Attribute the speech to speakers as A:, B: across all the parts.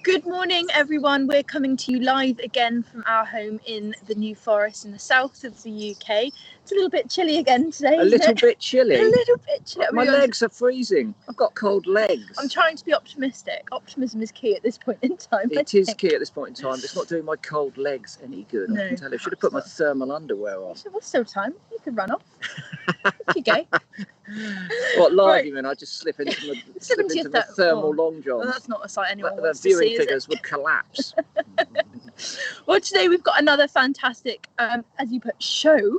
A: Good morning, everyone. We're coming to you live again from our home in the New Forest in the south of the UK. It's a little bit chilly again today.
B: A little bit chilly.
A: A little bit chilly.
B: My legs are freezing. I've got cold legs.
A: I'm trying to be optimistic. Optimism is key at this point in time.
B: It is key at this point in time. It's not doing my cold legs any good.
A: No,
B: I can tell you. I should have put my thermal underwear on.
A: What's still time? You could run off. You go.
B: What, live you mean? I just slip into the thermal long johns.
A: Well, that's not a sight anyone
B: The
A: wants to see,
B: viewing figures would collapse.
A: Well, today we've got another fantastic, as you put, show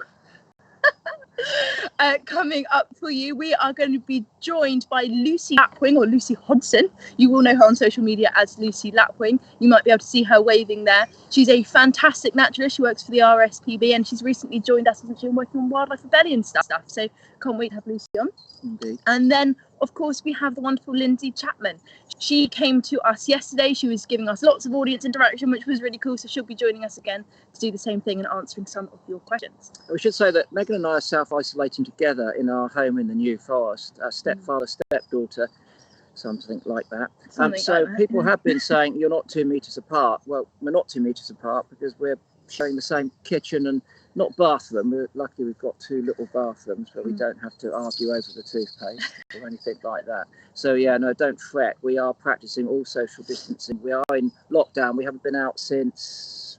A: coming up for you. We are going to be joined by Lucy Lapwing, or Lucy Hodson. You will know her on social media as Lucy Lapwing. You might be able to see her waving there. She's a fantastic naturalist. She works for the RSPB, and she's recently joined us, hasn't she, working on wildlife rebellion stuff. So can't wait to have Lucy on.
B: Indeed.
A: And then, of course, we have the wonderful Lindsay Chapman. She came to us yesterday. She was giving us lots of audience interaction, which was really cool. So she'll be joining us again to do the same thing and answering some of your questions.
B: We should say that Megan and I are self-isolating together in our home in the New Forest. Our stepfather, stepdaughter, something like that. People have been saying you're not 2 meters apart. Well, we're not 2 meters apart because we're sharing the same kitchen and not bathroom. We're lucky we've got 2 little bathrooms, but we don't have to argue over the toothpaste or anything like that. So yeah, no, don't fret. We are practicing all social distancing. We are in lockdown. We haven't been out since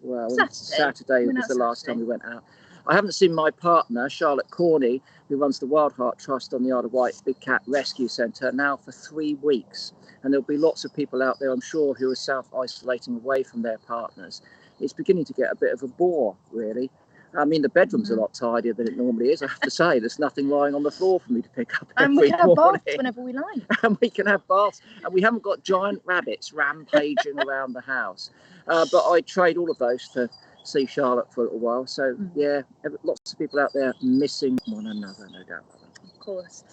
B: Saturday was the last time we went out. I haven't seen my partner, Charlotte Corney, who runs the Wild Heart Trust on the Isle of Wight Big Cat Rescue Centre, now for 3 weeks. And there'll be lots of people out there, I'm sure, who are self-isolating away from their partners. It's beginning to get a bit of a bore, really. I mean, the bedroom's a lot tidier than it normally is, I have to say. There's nothing lying on the floor for me to pick up every morning. And we can have baths
A: whenever we like.
B: And we can have baths. And we haven't got giant rabbits rampaging around the house. But I trade all of those to see Charlotte for a little while. So, yeah, lots of people out there missing one another, no doubt.
A: Of course.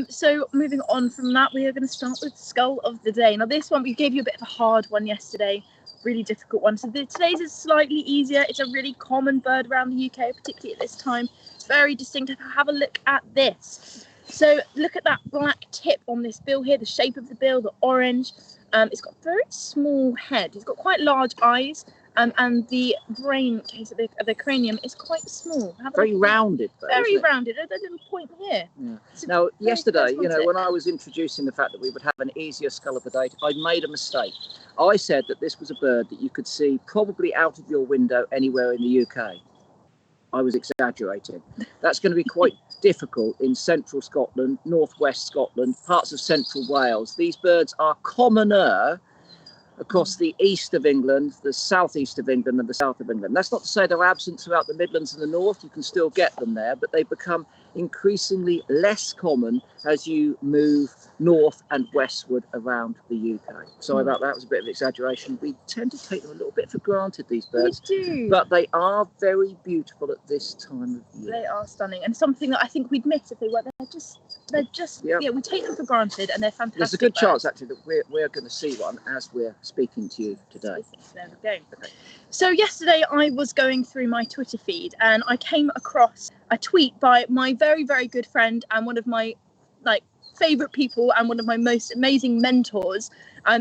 A: So moving on from that, we are going to start with Skull of the Day. Now, this one, we gave you a bit of a hard one yesterday. Really difficult one. So today's is slightly easier. It's a really common bird around the UK, particularly at this time. It's very distinctive. Have a look at this. So look at that black tip on this bill here, the shape of the bill, the orange. It's got a very small head. It's got quite large eyes. And the brain case of the cranium is quite small.
B: Very rounded, though.
A: Very rounded. There's a little point here.
B: Yeah. Now, yesterday, when I was introducing the fact that we would have an easier Skull of the Day, I made a mistake. I said that this was a bird that you could see probably out of your window anywhere in the UK. I was exaggerating. That's going to be quite difficult in central Scotland, northwest Scotland, parts of central Wales. These birds are commoner across the east of England, the southeast of England and the south of England. That's not to say they're absent throughout the Midlands and the north. You can still get them there, but they become increasingly less common as you move north and westward around the UK. Sorry about that, it was a bit of exaggeration. We tend to take them a little bit for granted, these birds.
A: We do.
B: But they are very beautiful at this time of year.
A: They are stunning, and something that I think we'd miss if they weren't. We take them for granted, and they're fantastic.
B: There's a good chance, actually, that we're going to see one as we're speaking to you today.
A: There we go. Okay. So yesterday I was going through my Twitter feed, and I came across a tweet by my very, very good friend and one of my favourite people and one of my most amazing mentors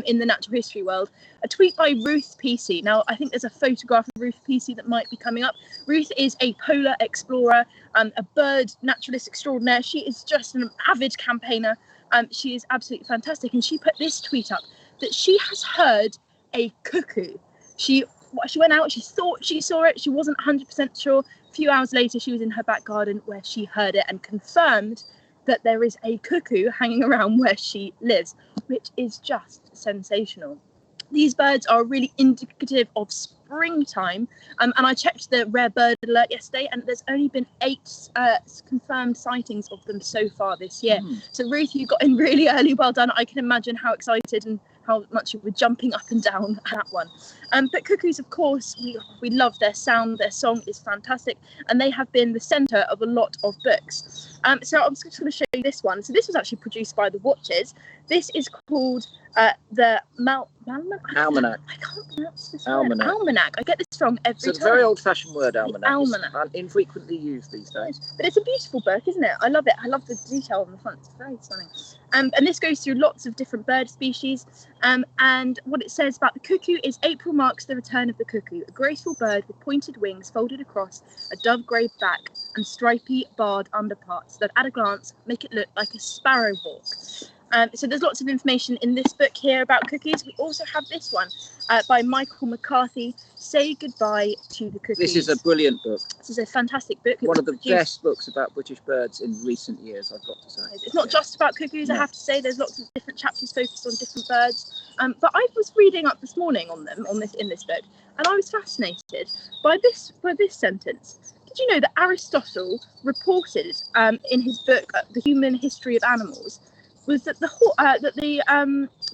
A: in the natural history world. A tweet by Ruth Peacey. Now, I think there's a photograph of Ruth Peacey that might be coming up. Ruth is a polar explorer, a bird naturalist extraordinaire. She is just an avid campaigner. She is absolutely fantastic. And she put this tweet up that she has heard a cuckoo. She went out, she thought she saw it. She wasn't 100% sure. A few hours later, she was in her back garden where she heard it and confirmed that there is a cuckoo hanging around where she lives, which is just sensational. These birds are really indicative of springtime, and I checked the rare bird alert yesterday, and there's only been 8 confirmed sightings of them so far this year. So Ruth, you got in really early. Well done. I can imagine how excited and how much you were jumping up and down at that one. But cuckoos, of course, we love their sound. Their song is fantastic, and they have been the centre of a lot of books. So I'm just going to show you this one. So this was actually produced by the Watchers. This is called the
B: Almanac.
A: I can't pronounce this
B: Almanac.
A: word. Almanac. I get this wrong every time.
B: It's a very old-fashioned word, almanac.
A: Almanac.
B: It's infrequently used these days.
A: But it's a beautiful book, isn't it? I love it. I love the detail on the front. It's very stunning. And this goes through lots of different bird species. And what it says about the cuckoo is April marks the return of the cuckoo, a graceful bird with pointed wings folded across a dove-grey back and stripy barred underparts that at a glance make it look like a sparrowhawk. So there's lots of information in this book here about cuckoos. We also have this one by Michael McCarthy, Say Goodbye to the Cuckoos.
B: This is a brilliant book.
A: This is a fantastic book.
B: One of the best books about British birds in recent years, I've got to say.
A: It's not just about cuckoos, no. I have to say. There's lots of different chapters focused on different birds. But I was reading up this morning on them, in this book, and I was fascinated by this sentence. Did you know that Aristotle reported in his book, The Human History of Animals, was that the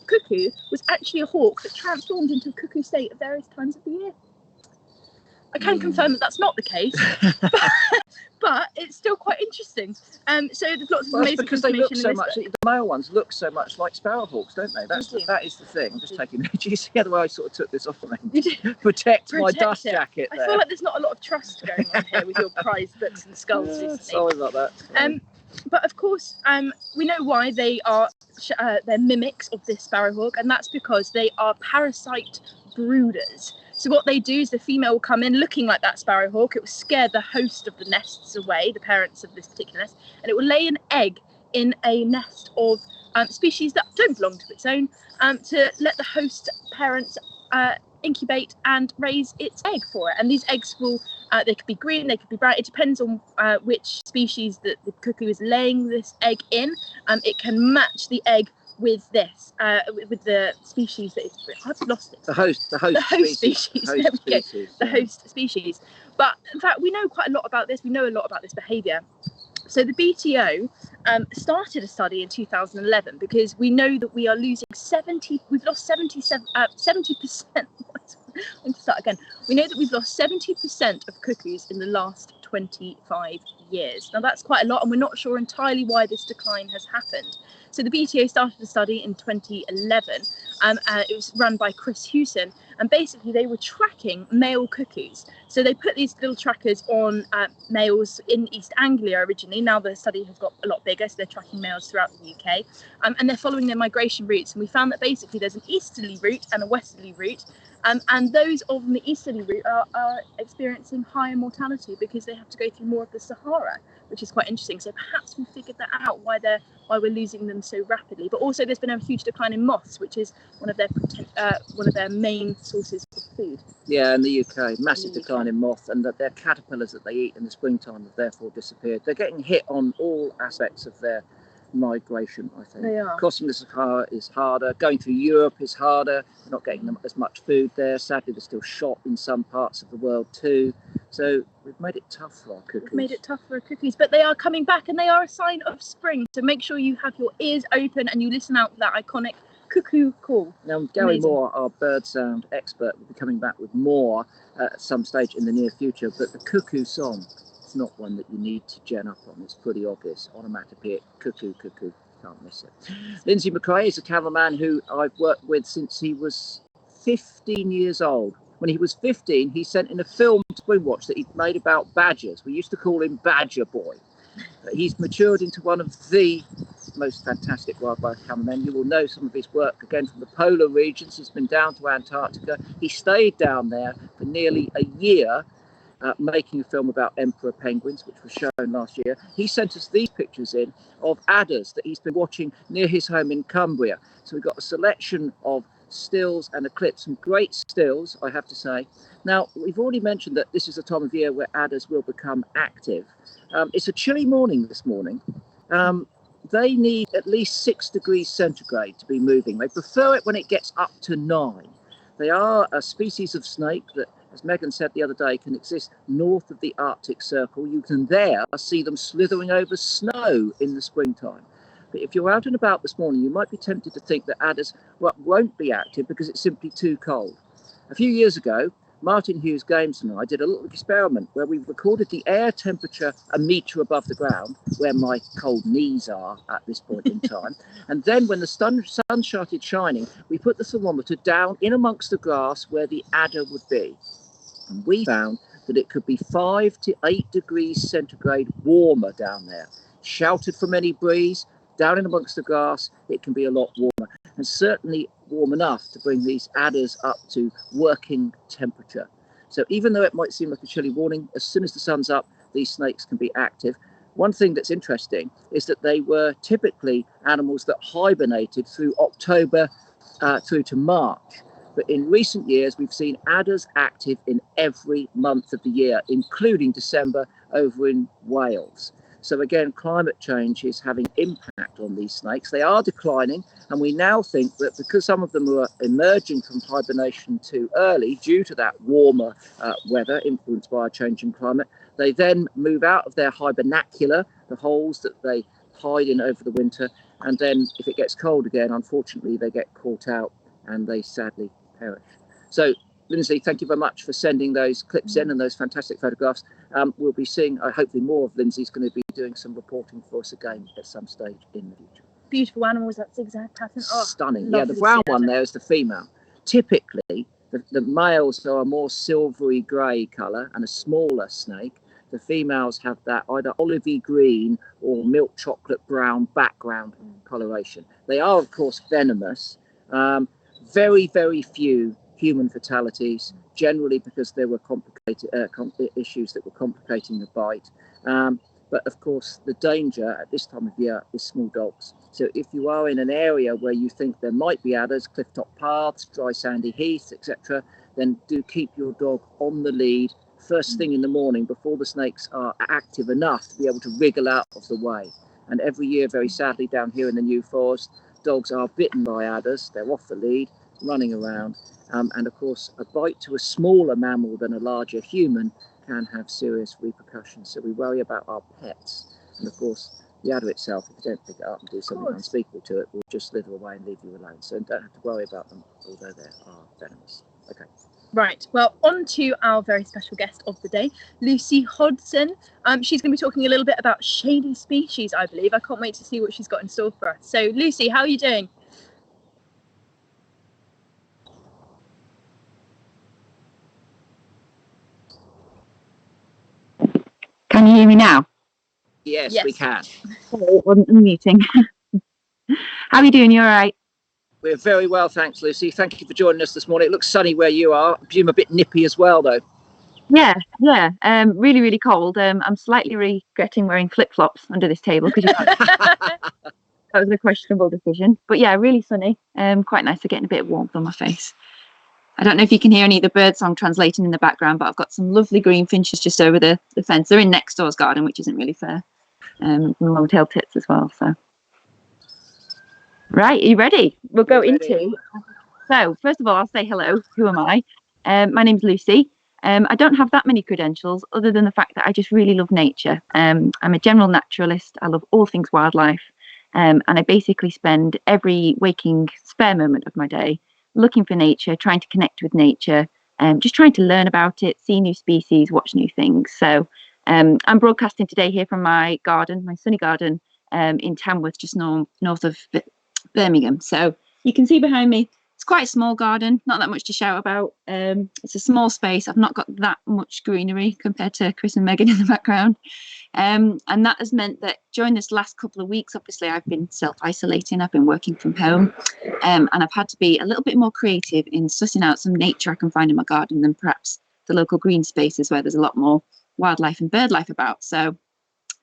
A: cuckoo was actually a hawk that transformed into a cuckoo state at various times of the year. I can confirm that that's not the case, but it's still quite interesting. So there's lots of amazing
B: because they look so much.
A: Book.
B: The male ones look so much like sparrowhawks, don't they? That is the thing. I'm just taking. Do you see the way I sort of took this off of me? Protect my dust jacket.
A: I feel like there's not a lot of trust going on here with your prized books and skulls.
B: Sorry about that.
A: But of course, we know why they're mimics of this sparrowhawk, and that's because they are parasite brooders. So what they do is the female will come in looking like that sparrowhawk. It will scare the host of the nests away, the parents of this particular nest, and it will lay an egg in a nest of species that don't belong to its own, to let the host parents incubate and raise its egg for it. And these eggs will they could be green, they could be brown. It depends on which species that the cuckoo is laying this egg in. It can match the egg with this, with the species that it's. I've lost it.
B: The host species.
A: The host species. But in fact, we know quite a lot about this. We know a lot about this behaviour. So the BTO started a study in 2011 because we know that we are losing 70%. We know that we've lost 70% of cuckoos in the last 25 years. Now that's quite a lot, and we're not sure entirely why this decline has happened. So the BTO started a study in 2011. It was run by Chris Hewson, and basically they were tracking male cuckoos. So they put these little trackers on males in East Anglia originally. Now the study has got a lot bigger, so they're tracking males throughout the UK, and they're following their migration routes. And we found that basically there's an easterly route and a westerly route, and those on the easterly route are experiencing higher mortality because they have to go through more of the Sahara, which is quite interesting. So perhaps we figured that out, why we're losing them so rapidly. But also there's been a huge decline in moths, which is one of their main sources of food.
B: Yeah, in the UK, massive decline in moth, and that their caterpillars that they eat in the springtime have therefore disappeared. They're getting hit on all aspects of their migration, I think.
A: They are.
B: Crossing the Sahara is harder. Going through Europe is harder. They're not getting them as much food there. Sadly, they're still shot in some parts of the world too. So we've made it tough for our cuckoos.
A: We've made it tough for our cuckoos, but they are coming back, and they are a sign of spring. So make sure you have your ears open and you listen out for that iconic cuckoo call.
B: Now, Gary Moore, our bird sound expert, will be coming back with more at some stage in the near future. But the cuckoo song, it's not one that you need to gen up on. It's pretty obvious. Onomatopoeic, cuckoo, cuckoo. Can't miss it. Lindsay McRae is a cameraman who I've worked with since he was 15 years old. When he was 15, he sent in a film to Springwatch that he'd made about badgers. We used to call him Badger Boy. He's matured into one of the most fantastic wildlife cameramen. You will know some of his work again from the polar regions. He's been down to Antarctica. He stayed down there for nearly a year, making a film about emperor penguins, which was shown last year. He sent us these pictures in of adders that he's been watching near his home in Cumbria. So we've got a selection of stills and a clip, some great stills, I have to say. Now, we've already mentioned that this is a time of year where adders will become active. It's a chilly morning this morning. They need at least 6 degrees centigrade to be moving. They prefer it when it gets up to 9. They are a species of snake that, as Megan said the other day, can exist north of the Arctic Circle. You can there see them slithering over snow in the springtime. But if you're out and about this morning, you might be tempted to think that adders won't be active because it's simply too cold. A few years ago, Martin Hughes Games and I did a little experiment where we recorded the air temperature a metre above the ground, where my cold knees are at this point in time. And then when the sun started shining, we put the thermometer down in amongst the grass where the adder would be. And we found that it could be 5 to 8 degrees centigrade warmer down there. Sheltered from any breeze, down in amongst the grass, it can be a lot warmer, and certainly warm enough to bring these adders up to working temperature. So even though it might seem like a chilly morning, as soon as the sun's up, these snakes can be active. One thing that's interesting is that they were typically animals that hibernated through October through to March. But in recent years, we've seen adders active in every month of the year, including December over in Wales. So again, climate change is having impact on these snakes. They are declining, and we now think that because some of them are emerging from hibernation too early due to that warmer weather influenced by a changing climate, they then move out of their hibernacular, the holes that they hide in over the winter, and then if it gets cold again, unfortunately, they get caught out and they sadly perish. So Lindsay, thank you very much for sending those clips in and those fantastic photographs. We'll be seeing, hopefully more of Lindsay's going to be doing some reporting for us again at some stage in the future.
A: Beautiful animals, that zigzag pattern. Oh,
B: stunning. Yeah, the brown one there is the female. Typically, the males are a more silvery grey colour and a smaller snake. The females have that either olivey green or milk chocolate brown background coloration. They are, of course, venomous. Very, very few human fatalities, generally because there were complicated issues that were complicating the bite. But of course, the danger at this time of year is small dogs. So if you are in an area where you think there might be adders, clifftop paths, dry sandy heath, etc., then do keep your dog on the lead first thing in the morning before the snakes are active enough to be able to wriggle out of the way. And every year, very sadly, down here in the New Forest, dogs are bitten by adders. They're off the lead, running around. And of course, a bite to a smaller mammal than a larger human can have serious repercussions. So we worry about our pets. And of course, the adder itself, if you don't pick it up and do something unspeakable to it, will just slither away and leave you alone. So don't have to worry about them, although they are venomous. Okay.
A: Right, well, on to our very special guest of the day, Lucy Hodson. She's going to be talking a little bit about shady species, I believe. I can't wait to see what she's got in store for us. So, Lucy, how are you doing?
C: Can you hear me now?
B: Yes. We can.
C: Sorry, I wasn't unmuting. How are you doing? You all right?
B: We're very well, thanks, Lucy. Thank you for joining us this morning. It looks sunny where you are. I presume a bit nippy as well, though.
C: Yeah. Really, really cold. I'm slightly regretting wearing flip-flops under this table because that was a questionable decision. But yeah, really sunny. Quite nice to getting a bit of warmth on my face. I don't know if you can hear any of the bird song translating in the background, but I've got some lovely green finches just over the fence. They're in next door's garden, which isn't really fair. Some long-tailed tits as well. So, right, are you ready? We'll go into. So, first of all, I'll say hello. Who am I? My name's Lucy. I don't have that many credentials other than the fact that I just really love nature. I'm a general naturalist. I love all things wildlife. And I basically spend every waking spare moment of my day looking for nature, trying to connect with nature, just trying to learn about it, see new species, watch new things. So I'm broadcasting today here from my garden, my sunny garden in Tamworth, just north of Birmingham. So you can see behind me, it's quite a small garden, not that much to shout about. It's a small space. I've not got that much greenery compared to Chris and Megan in the background. And that has meant that during this last couple of weeks, obviously, I've been self-isolating. I've been working from home, and I've had to be a little bit more creative in sussing out some nature I can find in my garden than perhaps the local green spaces where there's a lot more wildlife and bird life about. So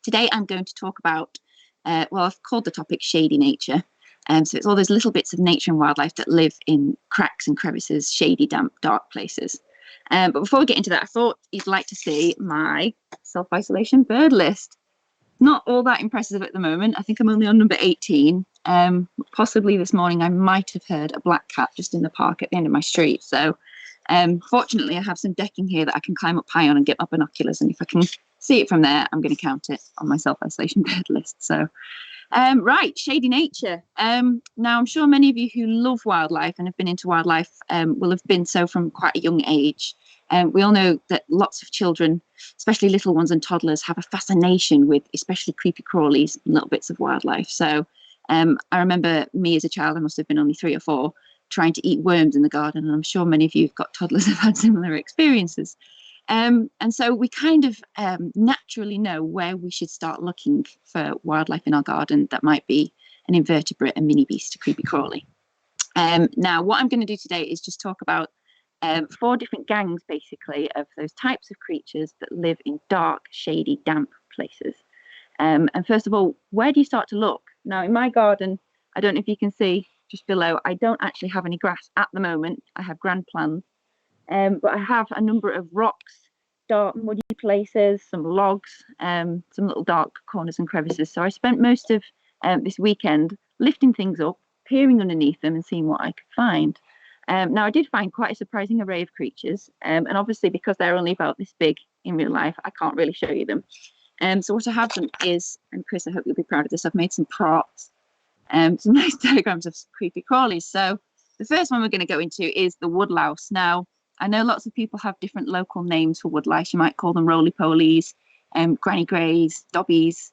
C: today I'm going to talk about, I've called the topic shady nature. So it's all those little bits of nature and wildlife that live in cracks and crevices, shady, damp, dark places. But before we get into that, I thought you'd like to see my self-isolation bird list. Not all that impressive at the moment. I think I'm only on number 18. Possibly this morning I might have heard a black cat just in the park at the end of my street. So fortunately I have some decking here that I can climb up high on and get my binoculars. And if I can see it from there, I'm going to count it on my self-isolation bird list. So right, shady nature. Now, I'm sure many of you who love wildlife and have been into wildlife will have been so from quite a young age. We all know that lots of children, especially little ones and toddlers, have a fascination with especially creepy crawlies and little bits of wildlife. So I remember me as a child, I must have been only 3 or 4, trying to eat worms in the garden. And I'm sure many of you who've got toddlers have had similar experiences. And so we kind of naturally know where we should start looking for wildlife in our garden that might be an invertebrate, a mini beast, a creepy crawly. Now, what I'm going to do today is just talk about 4 different gangs, basically, of those types of creatures that live in dark, shady, damp places. And first of all, where do you start to look? Now, in my garden, I don't know if you can see just below, I don't actually have any grass at the moment. I have grand plans. But I have a number of rocks, dark, muddy places, some logs, some little dark corners and crevices. So I spent most of this weekend lifting things up, peering underneath them and seeing what I could find. Now, I did find quite a surprising array of creatures. And obviously, because they're only about this big in real life, I can't really show you them. So what I have done is, and Chris, I hope you'll be proud of this, I've made some props, some nice diagrams of creepy crawlies. So the first one we're going to go into is the woodlouse. Now, I know lots of people have different local names for woodlice. You might call them roly-polies, granny greys, dobbies.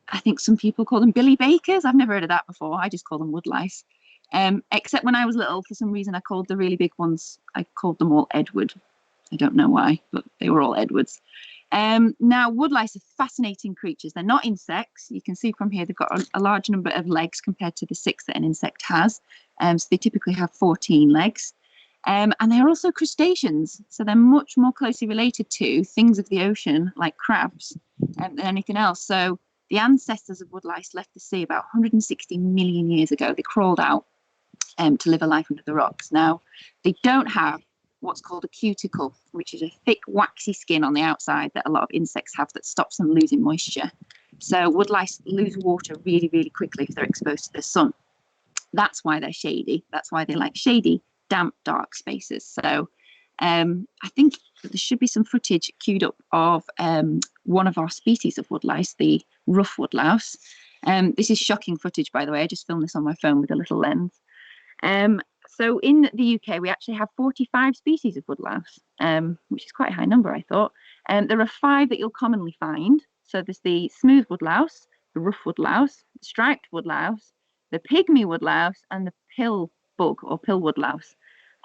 C: I think some people call them Billy Bakers. I've never heard of that before. I just call them woodlice. Except when I was little, for some reason, I called the really big ones, I called them all Edward. I don't know why, but they were all Edwards. Now, woodlice are fascinating creatures. They're not insects. You can see from here they've got a large number of legs compared to the 6 that an insect has. So they typically have 14 legs. And they're also crustaceans, so they're much more closely related to things of the ocean, like crabs, than anything else. So the ancestors of woodlice left the sea about 160 million years ago. They crawled out to live a life under the rocks. Now, they don't have what's called a cuticle, which is a thick, waxy skin on the outside that a lot of insects have that stops them losing moisture. So woodlice lose water really, really quickly if they're exposed to the sun. That's why they're shady. That's why they like shady, damp, dark spaces. So I think there should be some footage queued up of one of our species of woodlice, the rough woodlouse. This is shocking footage, by the way. I just filmed this on my phone with a little lens. So in the UK, we actually have 45 species of woodlouse, which is quite a high number, I thought. There are 5 that you'll commonly find. So there's the smooth woodlouse, the rough woodlouse, the striped woodlouse, the pygmy woodlouse, and the pill bug or pill woodlouse.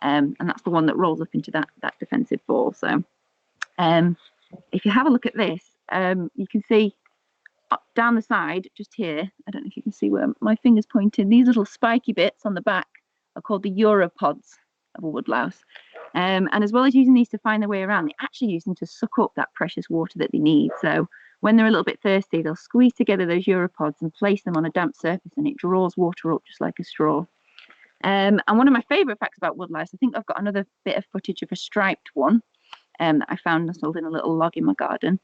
C: And that's the one that rolls up into that defensive ball. So if you have a look at this, you can see down the side, just here, I don't know if you can see where my finger's pointing, these little spiky bits on the back are called the uropods of a woodlouse. And as well as using these to find their way around, they actually use them to suck up that precious water that they need. So when they're a little bit thirsty, they'll squeeze together those uropods and place them on a damp surface, and it draws water up just like a straw. And one of my favourite facts about woodlice, I think I've got another bit of footage of a striped one that I found nestled in a little log in my garden.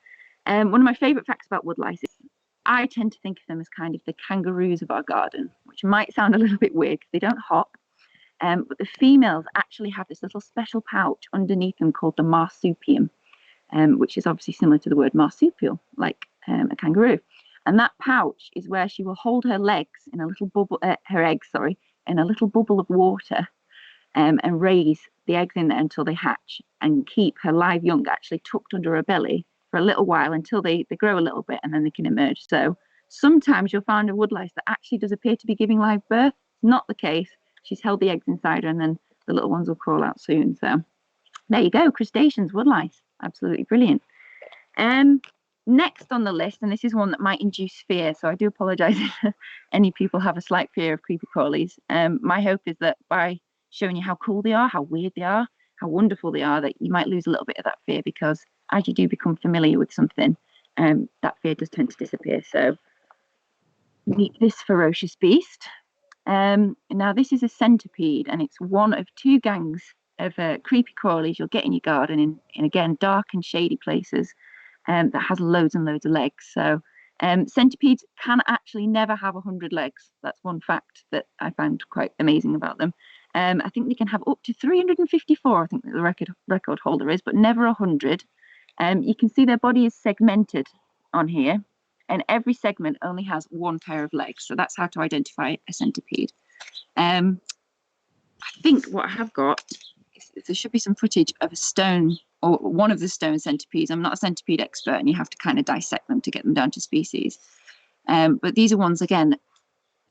C: One of my favourite facts about woodlice is I tend to think of them as kind of the kangaroos of our garden, which might sound a little bit weird because they don't hop. But the females actually have this little special pouch underneath them called the marsupium, which is obviously similar to the word marsupial, like a kangaroo. And that pouch is where she will hold her legs in a little bubble, her eggs, sorry, in a little bubble of water, and raise the eggs in there until they hatch, and keep her live young actually tucked under her belly for a little while until they grow a little bit, and then they can emerge. So sometimes you'll find a woodlice that actually does appear to be giving live birth. It's not the case. She's held the eggs inside her, and then the little ones will crawl out soon. So there you go, crustaceans, woodlice, absolutely brilliant. Next on the list, and this is one that might induce fear, so I do apologise if any people have a slight fear of creepy crawlies. My hope is that by showing you how cool they are, how weird they are, how wonderful they are, that you might lose a little bit of that fear, because as you do become familiar with something, that fear does tend to disappear. So meet this ferocious beast. Now this is a centipede, and it's one of 2 gangs of creepy crawlies you'll get in your garden in again dark and shady places, that has loads and loads of legs. So centipedes can actually never have 100 legs. That's one fact that I found quite amazing about them. I think they can have up to 354, I think that the record holder is, but never 100. You can see their body is segmented on here, and every segment only has 1 pair of legs. So that's how to identify a centipede. I think what I have got is there should be some footage of a stone or one of the stone centipedes. I'm not a centipede expert, and you have to kind of dissect them to get them down to species. But these are ones, again,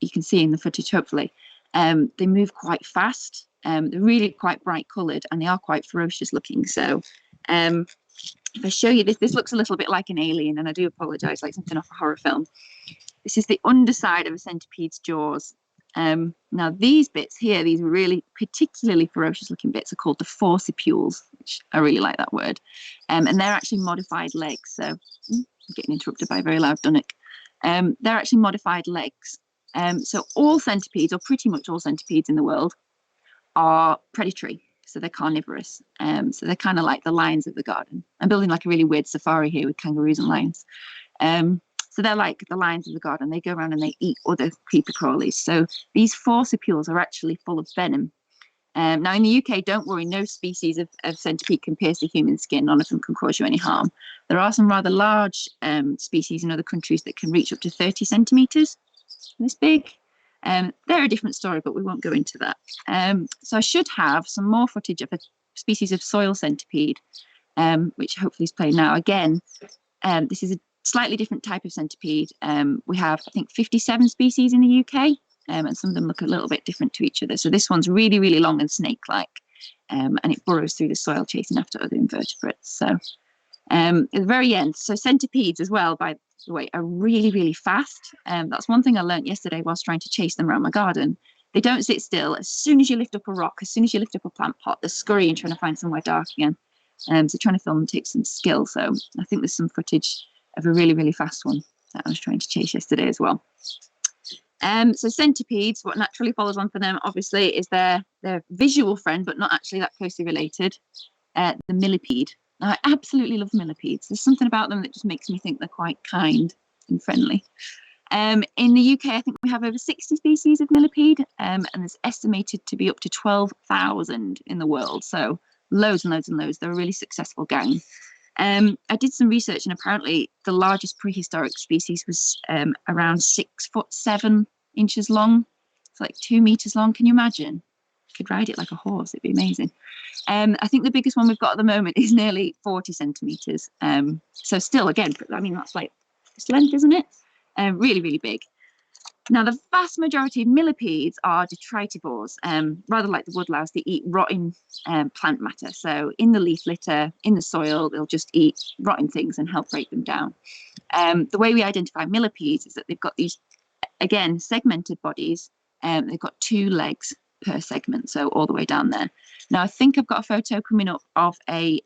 C: you can see in the footage, hopefully. They move quite fast. They're really quite bright coloured, and they are quite ferocious looking. So if I show you this, this looks a little bit like an alien, and I do apologise, like something off a horror film. This is the underside of a centipede's jaws. Now these bits here, these really particularly ferocious looking bits, are called the forcipules, which I really like that word. And they're actually modified legs. So I'm getting interrupted by a very loud Dunnock. They're actually modified legs. So all centipedes, or pretty much all centipedes in the world, are predatory. So they're carnivorous. So they're kind of like the lions of the garden. I'm building like a really weird safari here with kangaroos and lions. So they're like the lions of the garden. They go around and they eat other creeper crawlies. So these forcipules are actually full of venom. Now in the UK, don't worry, no species of centipede can pierce the human skin. None of them can cause you any harm. There are some rather large species in other countries that can reach up to 30 centimetres. This big. They're a different story, but we won't go into that. So I should have some more footage of a species of soil centipede, which hopefully is playing now. Again, this is a slightly different type of centipede. We have, I think, 57 species in the UK, and some of them look a little bit different to each other. So this one's really, really long and snake-like, and it burrows through the soil chasing after other invertebrates. So at the very end, so centipedes as well, by the way, are really, really fast. That's one thing I learned yesterday whilst trying to chase them around my garden. They don't sit still. As soon as you lift up a rock, as soon as you lift up a plant pot, they're scurrying, trying to find somewhere dark again. So trying to film them takes some skill. So I think there's some footage of a really, really fast one that I was trying to chase yesterday as well. So centipedes, what naturally follows on for them, obviously, is their visual friend, but not actually that closely related, the millipede. Now, I absolutely love millipedes. There's something about them that just makes me think they're quite kind and friendly. In the UK, I think we have over 60 species of millipede, and there's estimated to be up to 12,000 in the world. So loads and loads and loads. They're a really successful gang. I did some research, and apparently the largest prehistoric species was around 6'7" long. It's like 2 meters long. Can you imagine? Could ride it like a horse. It'd be amazing. I think the biggest one we've got at the moment is nearly 40 centimeters. So still, again, I mean, that's like this length, isn't it? Really, really big. Now, the vast majority of millipedes are detritivores. Rather like the woodlouse, they eat rotting plant matter. So in the leaf litter, in the soil, they'll just eat rotting things and help break them down. The way we identify millipedes is that they've got these, again, segmented bodies. They've got 2 legs per segment, so all the way down there. Now, I think I've got a photo coming up of a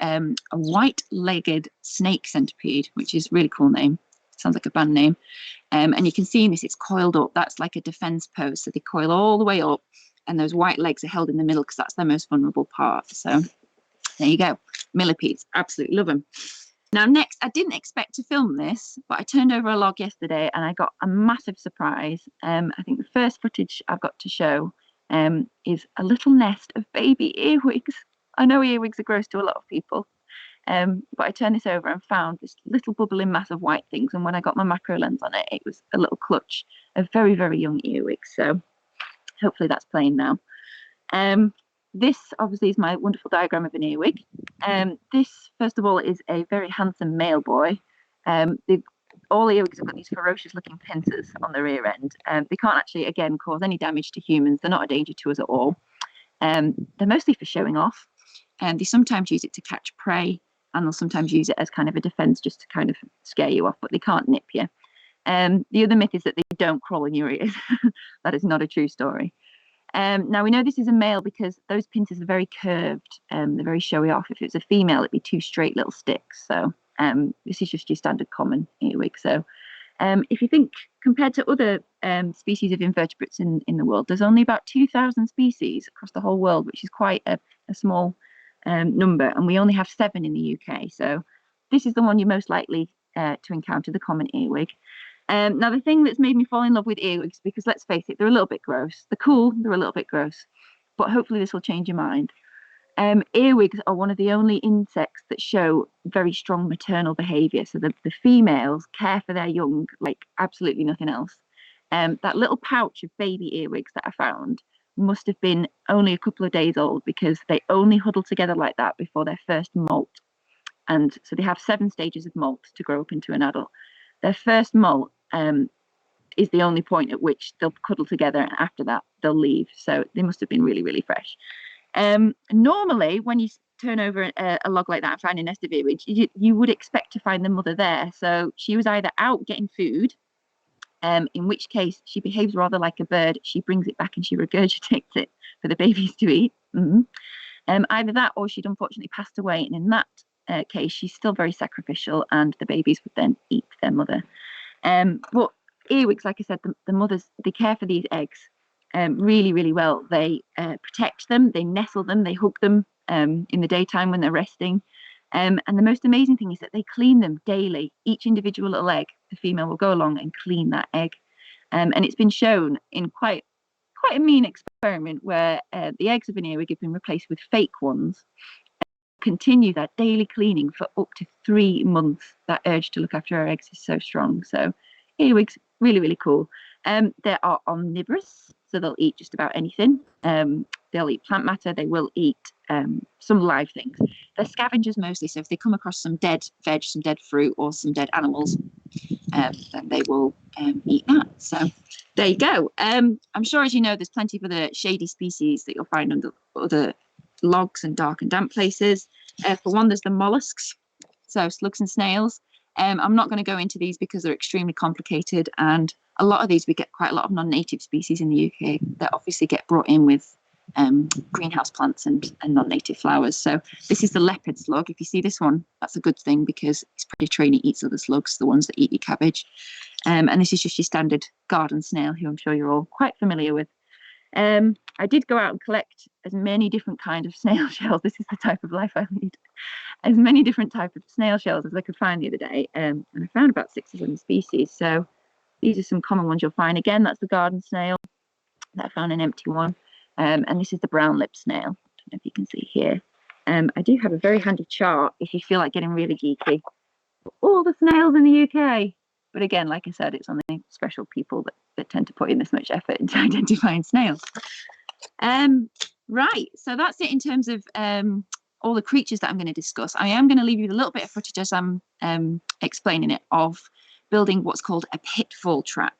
C: white-legged snake centipede, which is a really cool name. Sounds like a band name. And you can see in this, it's coiled up. That's like a defense pose. So they coil all the way up, and those white legs are held in the middle because that's their most vulnerable part. So there you go. Millipedes, absolutely love them. Now, next, I didn't expect to film this, but I turned over a log yesterday and I got a massive surprise. I think the first footage I've got to show is a little nest of baby earwigs. I know earwigs are gross to a lot of people, but I turned this over and found this little bubbling mass of white things. And when I got my macro lens on it, it was a little clutch of very, very young earwigs. So hopefully that's playing now. This obviously is my wonderful diagram of an earwig. This, first of all, is a very handsome male boy. All earwigs have got these ferocious looking pincers on their rear end. They can't actually, again, cause any damage to humans. They're not a danger to us at all. They're mostly for showing off. They sometimes use it to catch prey, and they'll sometimes use it as kind of a defense just to kind of scare you off, but they can't nip you. The other myth is that they don't crawl in your ears. That is not a true story. Now, we know this is a male because those pincers are very curved. They're very showy off. If it was a female, it'd be 2 straight little sticks. So this is just your standard common earwig. So if you think compared to other species of invertebrates in the world, there's only about 2,000 species across the whole world, which is quite a small number. And we only have 7 in the UK. So this is the one you're most likely to encounter, the common earwig. Now, the thing that's made me fall in love with earwigs, because let's face it, they're a little bit gross. They're cool, they're a little bit gross. But hopefully this will change your mind. Earwigs are one of the only insects that show very strong maternal behaviour. So the females care for their young like absolutely nothing else. That little pouch of baby earwigs that I found must have been only a couple of days old, because they only huddle together like that before their first molt. And so they have 7 stages of molt to grow up into an adult. Their first molt is the only point at which they'll cuddle together, and after that they'll leave. So they must have been really, really fresh. Normally, when you turn over a log like that and find a nest of earwigs, you would expect to find the mother there. So she was either out getting food, in which case she behaves rather like a bird. She brings it back and she regurgitates it for the babies to eat. Either that, or she'd unfortunately passed away, and in that case she's still very sacrificial, and the babies would then eat their mother. But earwigs, like I said, the mothers, they care for these eggs really, really well. They protect them, they nestle them, they hug them in the daytime when they're resting. And the most amazing thing is that they clean them daily. Each individual little egg, the female will go along and clean that egg. And it's been shown in quite a mean experiment where the eggs of an earwig have been replaced with fake ones. Continue that daily cleaning for up to 3 months. That urge to look after our eggs is so strong. So earwigs, really, really cool. They are omnivorous, so they'll eat just about anything. They'll eat plant matter. They will eat some live things. They're scavengers mostly, so if they come across some dead veg, some dead fruit, or some dead animals, then they will eat that. So there you go. I'm sure, as you know, there's plenty of other shady species that you'll find under other logs and dark and damp places. For one, there's the mollusks, so slugs and snails. I'm not going to go into these because they're extremely complicated, and a lot of these, we get quite a lot of non-native species in the UK that obviously get brought in with greenhouse plants and non-native flowers. So this is the leopard slug. If you see this one, that's a good thing because it's predatory and it eats other slugs, the ones that eat your cabbage. And this is just your standard garden snail, who I'm sure you're all quite familiar with. I did go out and collect as many different kinds of snail shells. This is the type of life I lead. As many different types of snail shells as I could find the other day. And I found about 6 or 7 species. So these are some common ones you'll find. Again, that's the garden snail. I found an empty one. And this is the brown lip snail. I don't know if you can see here. I do have a very handy chart if you feel like getting really geeky. All the snails in the UK. But again, like I said, it's only special people that tend to put in this much effort into identifying snails. Right, so that's it in terms of all the creatures that I'm going to discuss. I am going to leave you with a little bit of footage as I'm explaining it of building what's called a pitfall trap.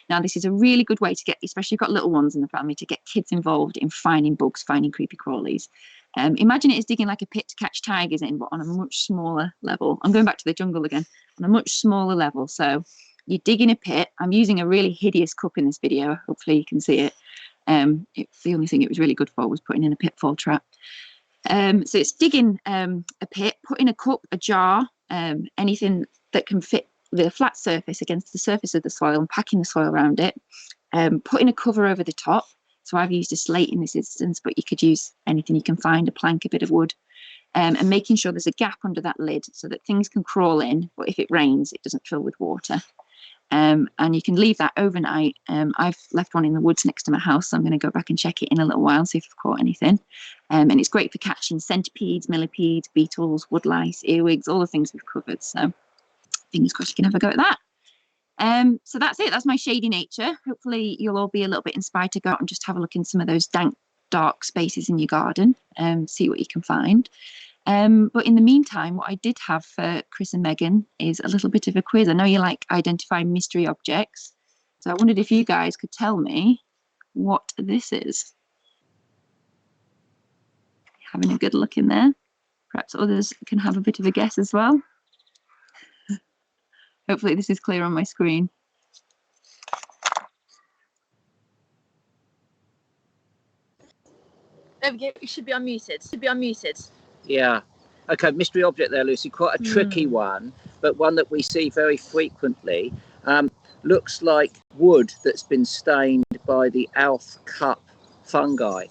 C: Now, this is a really good way to get, especially if you've got little ones in the family, to get kids involved in finding bugs, finding creepy crawlies. Imagine it as digging like a pit to catch tigers in, but on a much smaller level. I'm going back to the jungle again, on a much smaller level. So you dig in a pit. I'm using a really hideous cup in this video. Hopefully you can see it. The only thing it was really good for was putting in a pitfall trap. So it's digging a pit, putting a cup, a jar, anything that can fit the flat surface against the surface of the soil and packing the soil around it, putting a cover over the top. So I've used a slate in this instance, but you could use anything you can find, a plank, a bit of wood, and making sure there's a gap under that lid so that things can crawl in, but if it rains, it doesn't fill with water. And you can leave that overnight. I've left one in the woods next to my house, so I'm going to go back and check it in a little while, see if I've caught anything. And it's great for catching centipedes, millipedes, beetles, woodlice, earwigs, all the things we've covered. So fingers crossed you can have a go at that. So that's it. That's my shady nature. Hopefully you'll all be a little bit inspired to go out and just have a look in some of those dank, dark spaces in your garden and see what you can find. But in the meantime, what I did have for Chris and Megan is a little bit of a quiz. I know you like identifying mystery objects, so I wondered if you guys could tell me what this is. Having a good look in there. Perhaps others can have a bit of a guess as well. Hopefully this is clear on my screen.
A: There we go. You should be unmuted. Should be unmuted.
B: Yeah. Okay, mystery object there, Lucy. Quite a tricky one, but one that we see very frequently. Looks like wood that's been stained by the Alf cup fungi.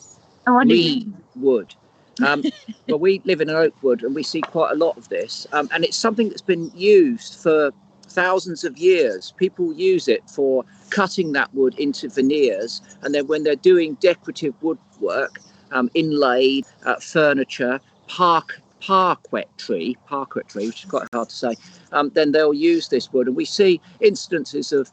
C: Oh, I
B: Reed wood. Well, we live in an oak wood and we see quite a lot of this. And it's something that's been used for thousands of years. People use it for cutting that wood into veneers, and then when they're doing decorative woodwork, inlaid furniture, parquetry, which is quite hard to say, then they'll use this wood. And we see instances of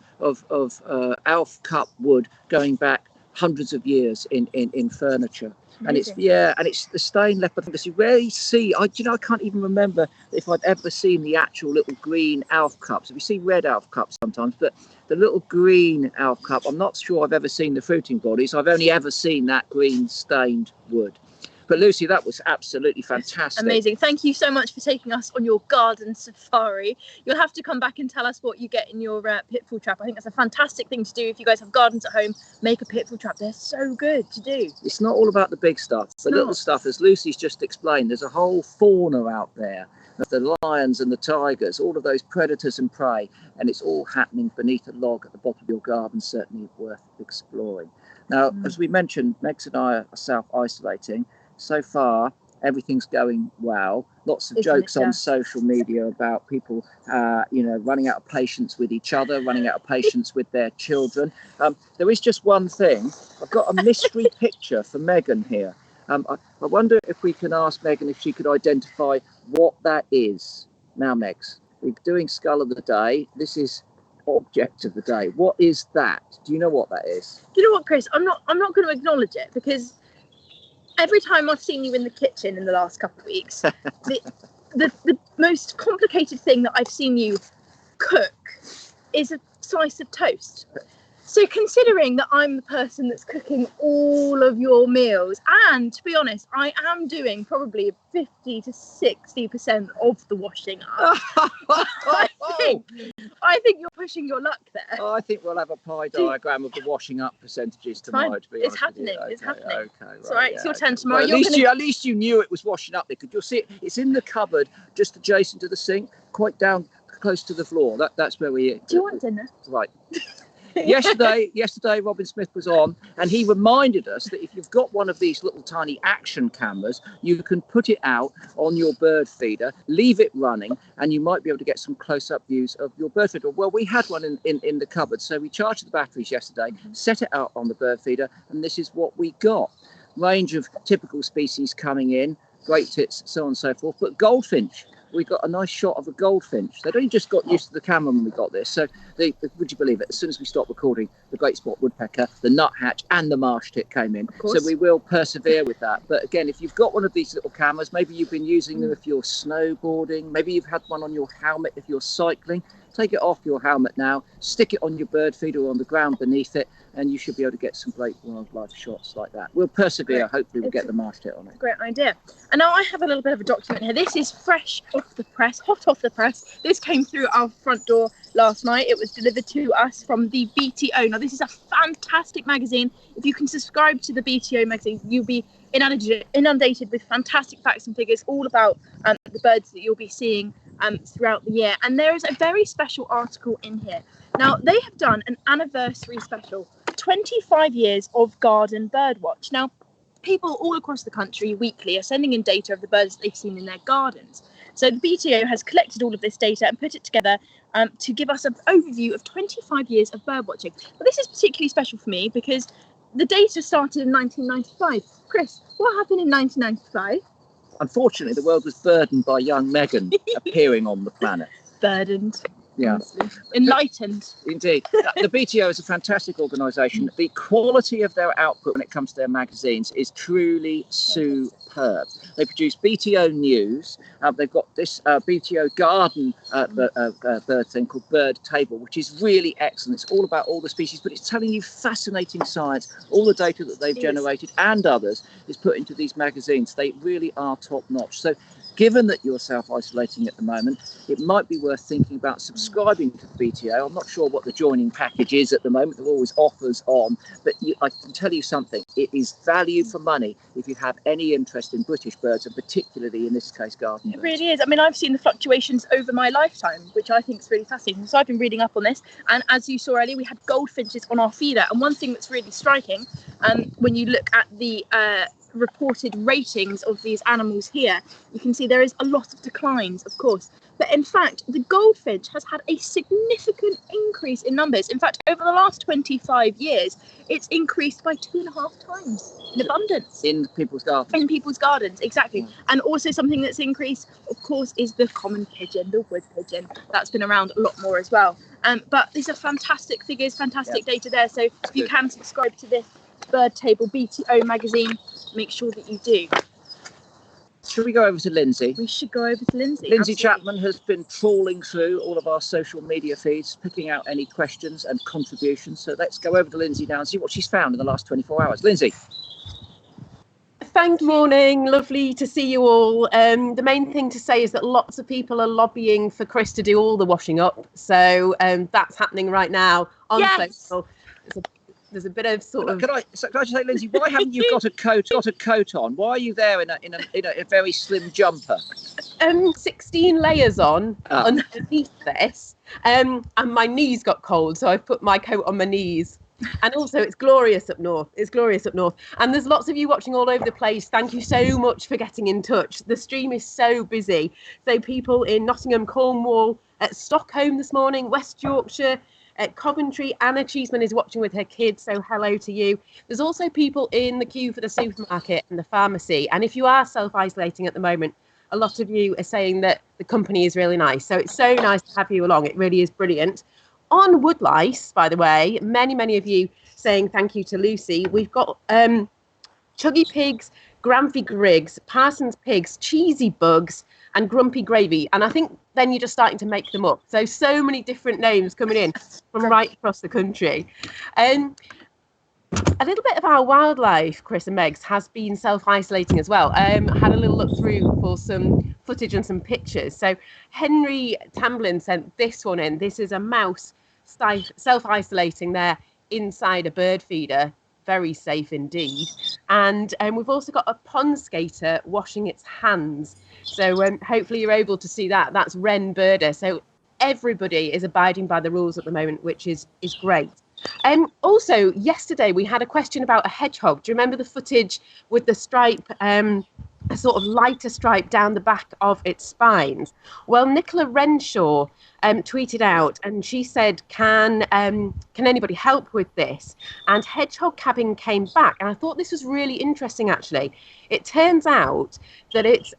B: Alf cup wood going back hundreds of years in furniture.
A: Amazing.
B: And it's the stain left behind. You rarely see. I can't even remember if I've ever seen the actual little green Alf cups. We see red Alf cups sometimes, but the little green Alf cup, I'm not sure I've ever seen the fruiting bodies. I've only ever seen that green stained wood. But Lucy, that was absolutely fantastic.
A: Amazing. Thank you so much for taking us on your garden safari. You'll have to come back and tell us what you get in your pitfall trap. I think that's a fantastic thing to do. If you guys have gardens at home, make a pitfall trap. They're so good to do.
B: It's not all about the big stuff. The little stuff, as Lucy's just explained, there's a whole fauna out there. The lions and the tigers, all of those predators and prey, and it's all happening beneath a log at the bottom of your garden, certainly worth exploring. Now, as we mentioned, Megs and I are self-isolating. So far, everything's going well. Lots of jokes on social media about people, running out of patience with each other, running out of patience with their children. There is just one thing. I've got a mystery picture for Megan here. I wonder if we can ask Megan if she could identify what that is. Now, Megs, we're doing Skull of the Day. This is Object of the Day. What is that? Do you know what that is?
A: Do you know what, Chris? I'm not going to acknowledge it because every time I've seen you in the kitchen in the last couple of weeks, the most complicated thing that I've seen you cook is a slice of toast. So considering that I'm the person that's cooking all of your meals, and to be honest, I am doing probably 50 to 60% of the washing up, I think you're pushing your luck there.
B: Oh, I think we'll have a pie diagram of the washing up percentages tomorrow. To be honest,
A: it's happening.
B: Okay,
A: it's happening.
B: Okay, right,
A: it's all right. It's your turn tomorrow.
B: Well, at least you knew it was washing up. Because you'll see it. It's in the cupboard, just adjacent to the sink, quite down close to the floor. That's where we.
A: Do you want dinner?
B: Right. Yesterday, Robin Smith was on, and he reminded us that if you've got one of these little tiny action cameras, you can put it out on your bird feeder, leave it running, and you might be able to get some close-up views of your bird feeder. Well, we had one in the cupboard, so we charged the batteries yesterday, set it out on the bird feeder, and this is what we got. Range of typical species coming in, great tits, so on and so forth, but goldfinch. We got a nice shot of a goldfinch. They'd only just got used to the camera when we got this. So, would you believe it? As soon as we stopped recording, the great spot woodpecker, the nuthatch, and the marsh tit came in. So we will persevere with that. But again, if you've got one of these little cameras, maybe you've been using them if you're snowboarding, maybe you've had one on your helmet if you're cycling. Take it off your helmet now, stick it on your bird feeder or on the ground beneath it, and you should be able to get some great wildlife shots like that. We'll persevere. Hopefully we'll get the marsh tit on it.
A: Great idea. And now I have a little bit of a document here. This is fresh off the press, hot off the press. This came through our front door last night. It was delivered to us from the BTO. Now this is a fantastic magazine. If you can subscribe to the BTO magazine, you'll be inundated with fantastic facts and figures all about the birds that you'll be seeing throughout the year. And there is a very special article in here. Now, they have done an anniversary special, 25 years of garden bird watch. Now, people all across the country weekly are sending in data of the birds that they've seen in their gardens. So the BTO has collected all of this data and put it together to give us an overview of 25 years of bird watching. But this is particularly special for me because the data started in 1995. Chris, what happened in 1995?
B: Unfortunately, the world was burdened by young Megan appearing on the planet.
A: Burdened.
B: Yeah.
A: Enlightened.
B: Indeed. The BTO is a fantastic organisation. The quality of their output when it comes to their magazines is truly superb. They produce BTO News. They've got this BTO Garden bird thing called Bird Table, which is really excellent. It's all about all the species, but it's telling you fascinating science. All the data that they've generated and others is put into these magazines. They really are top notch. So given that you're self-isolating at the moment, it might be worth thinking about subscribing to the BTO. I'm not sure what the joining package is at the moment. There are always offers on, but I can tell you something. It is value for money if you have any interest in British birds, and particularly in this case, garden birds.
A: It really is. I mean, I've seen the fluctuations over my lifetime, which I think is really fascinating. So I've been reading up on this, and as you saw earlier, we had goldfinches on our feeder. And one thing that's really striking, when you look at the reported ratings of these animals here, you can see there is a lot of declines, of course, but in fact the goldfinch has had a significant increase in numbers. In fact, over the last 25 years it's increased by 2.5 times in abundance
B: in people's
A: gardens. Exactly. And also something that's increased, of course, is the common pigeon, the wood pigeon. That's been around a lot more as well. But these are fantastic figures, fantastic data there. So if you can subscribe to this Bird Table BTO magazine. Make sure that you do.
B: Should we go over to Lindsay?
A: We should go over to Lindsay.
B: Lindsay
A: Absolutely.
B: Chapman has been trawling through all of our social media feeds, picking out any questions and contributions. So let's go over to Lindsay now and see what she's found in the last 24 hours. Lindsay.
D: Thank you. Morning. Lovely to see you all. The main thing to say is that lots of people are lobbying for Chris to do all the washing up. So that's happening right now on social. There's a bit of sort of.
B: Can I just say, Lindsay, why haven't you got a coat on? Why are you there in a very slim jumper?
D: 16 layers on underneath this, and my knees got cold, so I put my coat on my knees. And also, it's glorious up north. And there's lots of you watching all over the place. Thank you so much for getting in touch. The stream is so busy. So people in Nottingham, Cornwall, at Stockholm this morning, West Yorkshire, at Coventry. Anna Cheeseman is watching with her kids, so hello to you. There's also people in the queue for the supermarket and the pharmacy. And if you are self-isolating at the moment, a lot of you are saying that the company is really nice. So it's so nice to have you along. It really is brilliant. On woodlice, by the way, many of you saying thank you to Lucy. We've got Chuggy Pigs, Granfy Griggs, Parsons Pigs, Cheesy Bugs, and Grumpy Gravy. And I think then you're just starting to make them up. So many different names coming in from right across the country. A little bit of our wildlife, Chris and Megs, has been self-isolating as well. I had a little look through for some footage and some pictures. So Henry Tamblin sent this one in. This is a mouse self-isolating there inside a bird feeder. Very safe indeed. And we've also got a pond skater washing its hands. So hopefully you're able to see that. That's Wren Birder. So everybody is abiding by the rules at the moment, which is great. Also, yesterday we had a question about a hedgehog. Do you remember the footage with the stripe, a sort of lighter stripe down the back of its spines? Well, Nicola Renshaw tweeted out, and she said, can anybody help with this? And Hedgehog Cabin came back, and I thought this was really interesting, actually. It turns out that it's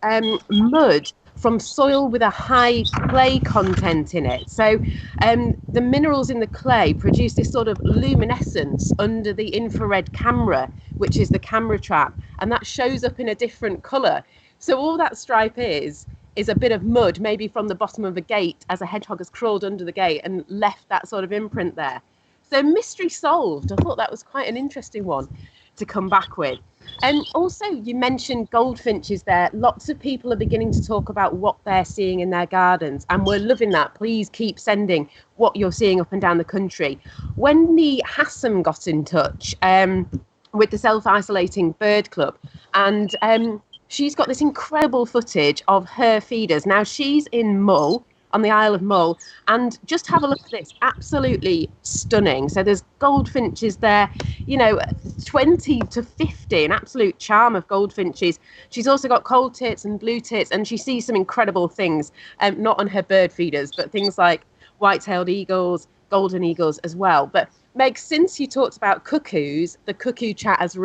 D: mud from soil with a high clay content in it. So the minerals in the clay produce this sort of luminescence under the infrared camera, which is the camera trap, and that shows up in a different colour. So all that stripe is a bit of mud, maybe from the bottom of a gate, as a hedgehog has crawled under the gate and left that sort of imprint there. So mystery solved. I thought that was quite an interesting one to come back with. And also, you mentioned goldfinches there. Lots of people are beginning to talk about what they're seeing in their gardens, and we're loving that. Please keep sending what you're seeing up and down the country. Wendy Hassam got in touch with the Self-Isolating Bird Club, and she's got this incredible footage of her feeders. Now, she's in Mull, on the Isle of Mull, and just have a look at this. Absolutely stunning. So there's goldfinches there, 20 to 50, an absolute charm of goldfinches. She's also got cold tits and blue tits, and she sees some incredible things, not on her bird feeders, but things like white-tailed eagles, golden eagles as well. But Meg, since you talked about cuckoos, the cuckoo chat has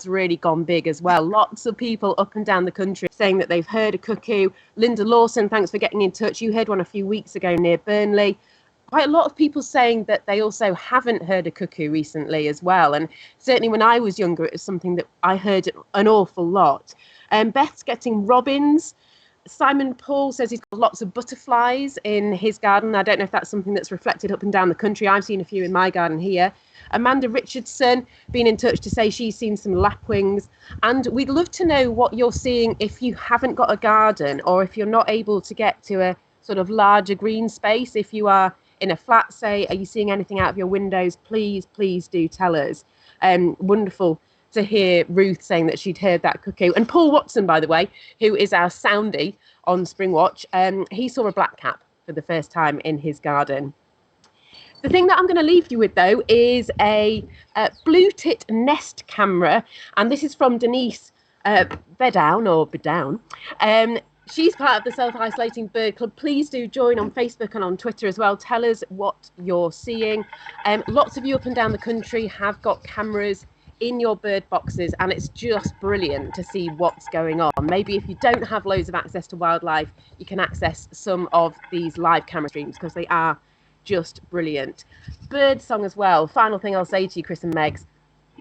D: really gone big as well. Lots of people up and down the country saying that they've heard a cuckoo. Linda Lawson, thanks for getting in touch. You heard one a few weeks ago near Burnley. Quite a lot of people saying that they also haven't heard a cuckoo recently as well. And certainly when I was younger, it was something that I heard an awful lot. Beth's getting robins. Simon Paul says he's got lots of butterflies in his garden. I don't know if that's something that's reflected up and down the country. I've seen a few in my garden here. Amanda Richardson been in touch to say she's seen some lapwings. And we'd love to know what you're seeing if you haven't got a garden, or if you're not able to get to a sort of larger green space. If you are in a flat, say, are you seeing anything out of your windows? Please do tell us. Wonderful to hear Ruth saying that she'd heard that cuckoo. And Paul Watson, by the way, who is our soundy on Springwatch, he saw a blackcap for the first time in his garden. The thing that I'm going to leave you with, though, is a blue tit nest camera. And this is from Denise Bedown. She's part of the Self-Isolating Bird Club. Please do join on Facebook and on Twitter as well. Tell us what you're seeing. Lots of you up and down the country have got cameras in your bird boxes, and it's just brilliant to see what's going on. Maybe if you don't have loads of access to wildlife, you can access some of these live camera streams, because they are just brilliant. Bird song as well. Final thing I'll say to you, Chris and Megs,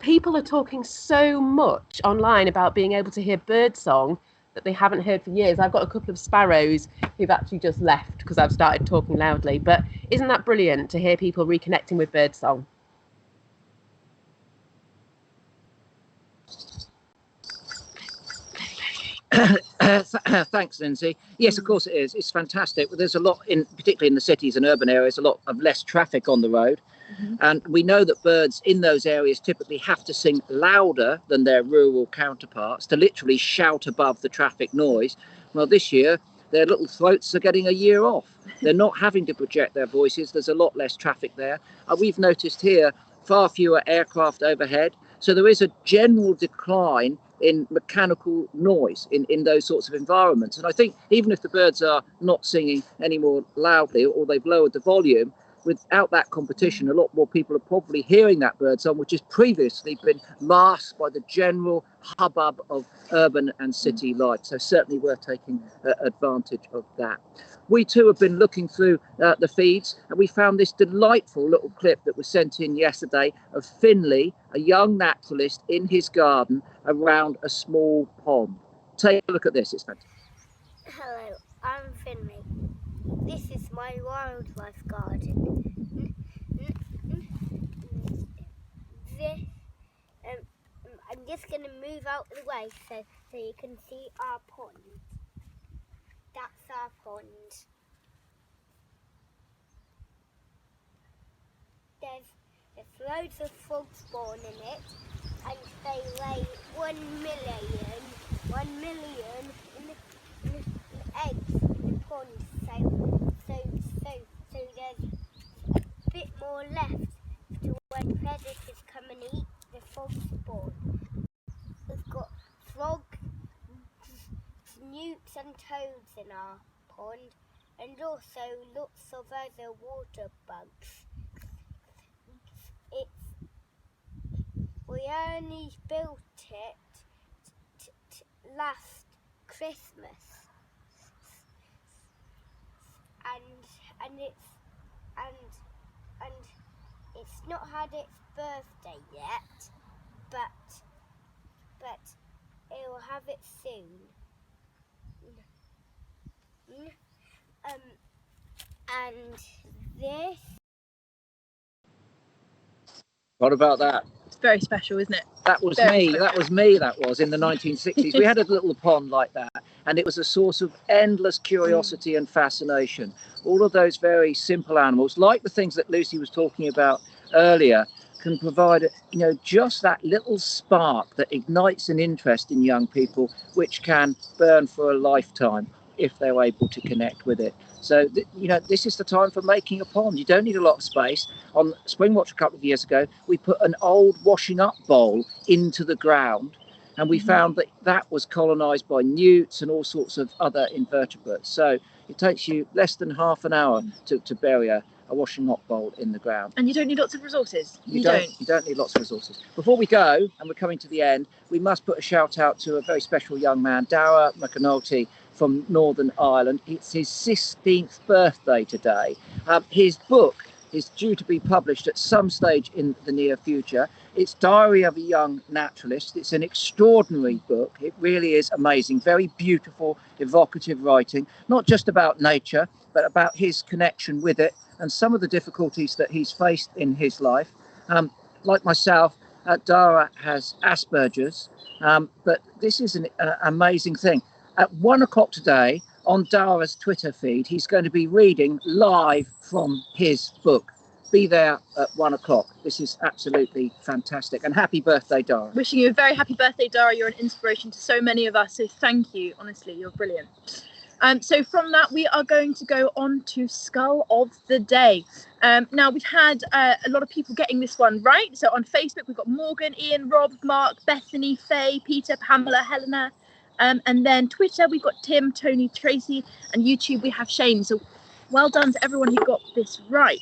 D: people are talking so much online about being able to hear birdsong that they haven't heard for years. I've got a couple of sparrows who've actually just left because I've started talking loudly. But isn't that brilliant to hear people reconnecting with birdsong?
B: Thanks, Lindsay. Yes, of course it is. It's fantastic. There's a lot, particularly in the cities and urban areas, a lot of less traffic on the road. And we know that birds in those areas typically have to sing louder than their rural counterparts to literally shout above the traffic noise. Well, this year, their little throats are getting a year off. They're not having to project their voices. There's a lot less traffic there. We've noticed here far fewer aircraft overhead. So there is a general decline in mechanical noise in those sorts of environments. And I think even if the birds are not singing any more loudly or they've lowered the volume, without that competition, a lot more people are probably hearing that birdsong, which has previously been masked by the general hubbub of urban and city life. So certainly we're taking advantage of that. We too have been looking through the feeds, and we found this delightful little clip that was sent in yesterday of Finley, a young naturalist in his garden around a small pond. Take a look at this, it's fantastic.
E: Hello, I'm Finley. This is my wildlife garden. I'm just going to move out of the way so you can see our pond. That's our pond. There's loads of frogs born in it, and they lay 1 million in eggs in the pond. So there's a bit more left to when predators come and eat the frogs born. We've got frogs, newts and toads in our pond, and also lots of other water bugs. We only built it last Christmas, and it's not had its birthday yet, but it will have it soon. And this.
B: What about that?
A: It's very special, isn't it?
B: That was
A: Very
B: me.
A: special.
B: That was me. That was in the 1960s. We had a little pond like that, and it was a source of endless curiosity and fascination. All of those very simple animals, like the things that Lucy was talking about earlier, can provide, just that little spark that ignites an interest in young people, which can burn for a lifetime if they're able to connect with it. So, this is the time for making a pond. You don't need a lot of space. On Springwatch a couple of years ago, we put an old washing up bowl into the ground, and we found that was colonised by newts and all sorts of other invertebrates. So it takes you less than half an hour to bury a washing up bowl in the ground.
A: And you don't need lots of resources. You
B: don't need lots of resources. Before we go, and we're coming to the end, we must put a shout out to a very special young man, Dara McAnulty from Northern Ireland. It's his 16th birthday today. His book is due to be published at some stage in the near future. It's Diary of a Young Naturalist. It's an extraordinary book. It really is amazing. Very beautiful, evocative writing, not just about nature, but about his connection with it and some of the difficulties that he's faced in his life. Like myself, Dara has Asperger's, but this is an amazing thing. At 1 o'clock today, on Dara's Twitter feed, he's going to be reading live from his book. Be there at 1 o'clock. This is absolutely fantastic. And happy birthday, Dara.
A: Wishing you a very happy birthday, Dara. You're an inspiration to so many of us. So thank you. Honestly, you're brilliant. So from that, we are going to go on to Skull of the Day. Now, we've had a lot of people getting this one right. So on Facebook, we've got Morgan, Ian, Rob, Mark, Bethany, Faye, Peter, Pamela, Helena. And then Twitter, we've got Tim, Tony, Tracy, and YouTube, we have Shane. So well done to everyone who got this right.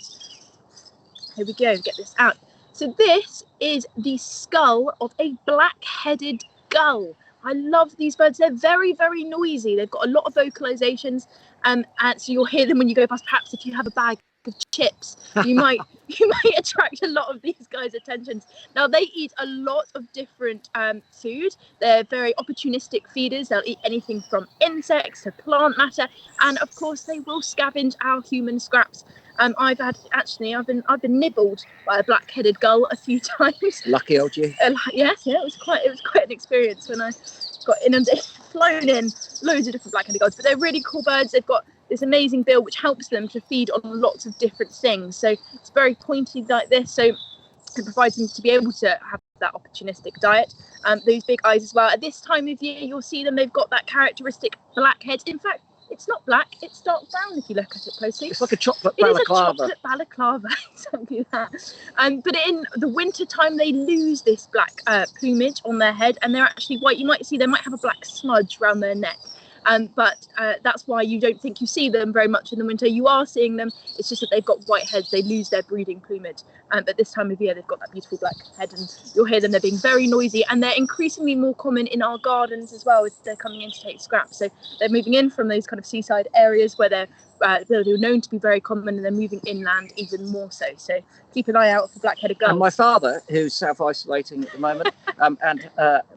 A: Here we go, get this out. So this is the skull of a black-headed gull. I love these birds. They're very, very noisy. They've got a lot of vocalizations, and so you'll hear them when you go past, perhaps if you have a bag of chips, you might attract a lot of these guys' attentions. Now they eat a lot of different food. They're very opportunistic feeders. They'll eat anything from insects to plant matter, and of course they will scavenge our human scraps. I've been nibbled by a black-headed gull a few times.
B: Lucky old you.
A: Yes, yeah, it was quite an experience when I got inundated, flown in loads of different black-headed gulls. But they're really cool birds. They've got this amazing bill which helps them to feed on lots of different things. So it's very pointy like this. So it provides them to be able to have that opportunistic diet. Those big eyes as well. At this time of year, you'll see them. They've got that characteristic black head. In fact, it's not black, it's dark brown if you look at it closely.
B: It's like a chocolate balaclava.
A: It is a chocolate balaclava, exactly that. But in the winter time, they lose this black plumage on their head, and they're actually white. You might see they might have a black smudge around their neck. But that's why you don't think you see them very much in the winter. You are seeing them, it's just that they've got white heads. They lose their breeding plumage. But this time of year, they've got that beautiful black head, and you'll hear them. They're being very noisy, and they're increasingly more common in our gardens as well, as they're coming in to take scraps. So they're moving in from those kind of seaside areas where they're known to be very common, and they're moving inland even more so. So keep an eye out for black-headed gulls.
B: And my father, who's self-isolating at the moment and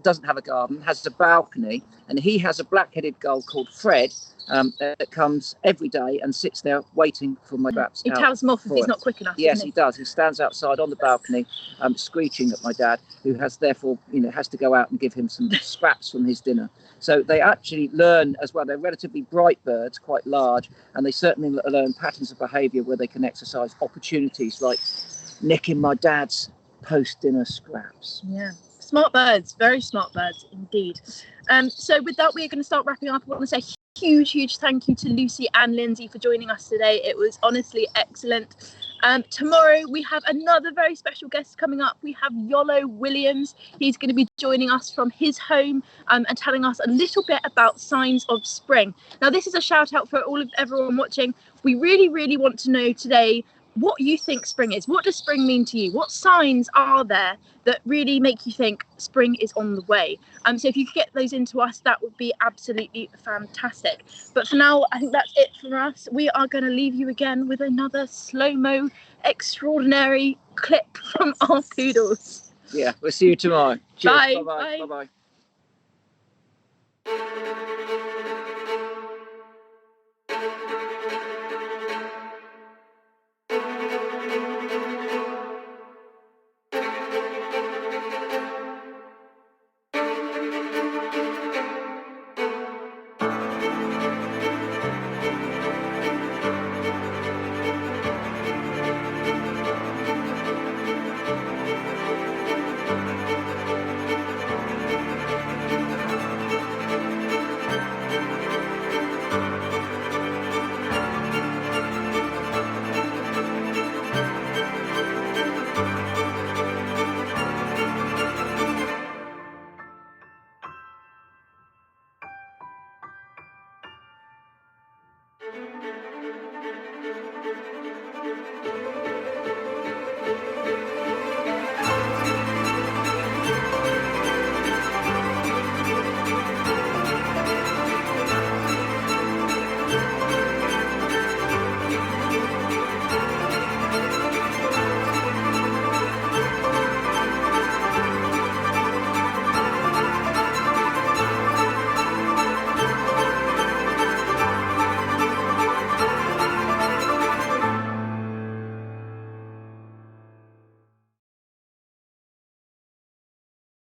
B: doesn't have a garden, has a balcony, and he has a black-headed gull called Fred that comes every day and sits there waiting for my scraps.
A: He tells them off if he's not quick enough.
B: Yes, he does. He stands outside on the balcony, screeching at my dad, who has therefore, has to go out and give him some scraps from his dinner. So they actually learn as well. They're relatively bright birds, quite large, and they certainly learn patterns of behaviour where they can exercise opportunities like nicking my dad's post-dinner scraps.
A: Yeah. Smart birds, very smart birds indeed. So with that, we're going to start wrapping up. I want to say huge thank you to Lucy and Lindsay for joining us today. It was honestly excellent. Tomorrow we have another very special guest coming up. We have Yolo Williams. He's going to be joining us from his home and telling us a little bit about signs of spring. Now this is a shout out for everyone watching. We really want to know today what you think spring is. What does spring mean to you? What signs are there that really make you think spring is on the way? So if you could get those into us, that would be absolutely fantastic. But for now, I think that's it for us. We are going to leave you again with another slow-mo extraordinary clip from our poodles.
B: Yeah, we'll see you tomorrow. Cheers.
A: Bye.
B: Bye-bye. Bye-bye.